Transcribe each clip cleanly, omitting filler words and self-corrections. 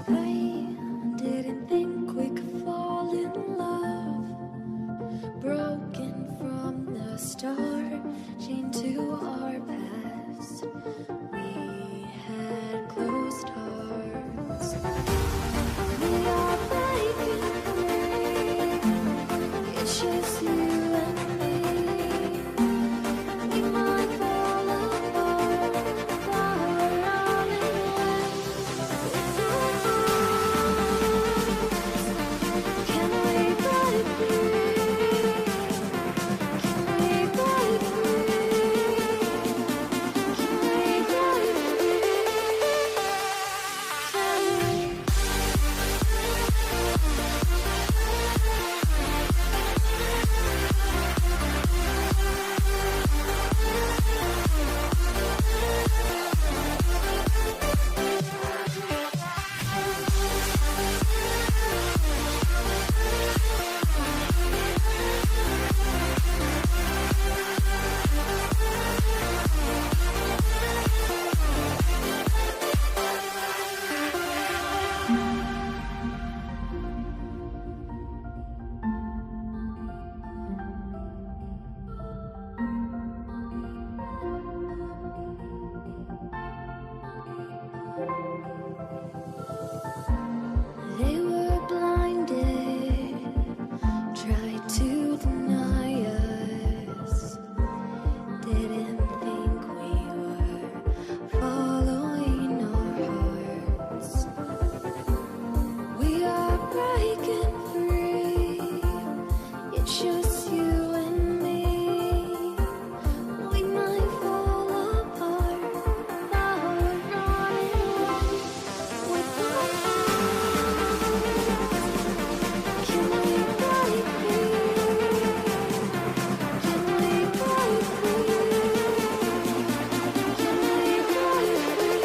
I didn't think we could fall in love. Broken from the start, chained to our past. We had closed hearts. We are breaking free. It's just you and me. We might fall apart, but we're all in one. With your arms, can we break free? Can we break free? Can we break free? Can we? They were blinded, tried to deny us. Didn't think we were following our hearts. We are breaking free. It's just you and me. We might fall apart, but we're running away with our can we break free? Can we break free? Can we break free?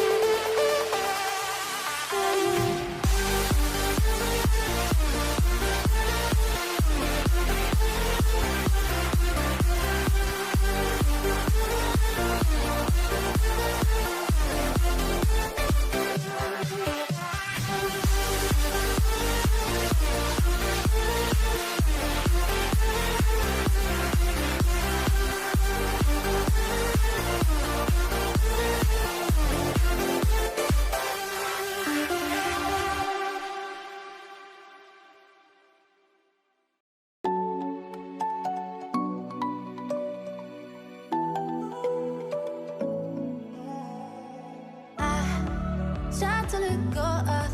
Tried to let go of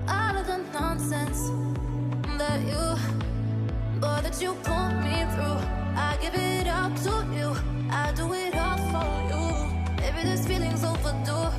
all of the nonsense that you put me through. I give it up to you. I do it all for you. Maybe this feeling's overdue.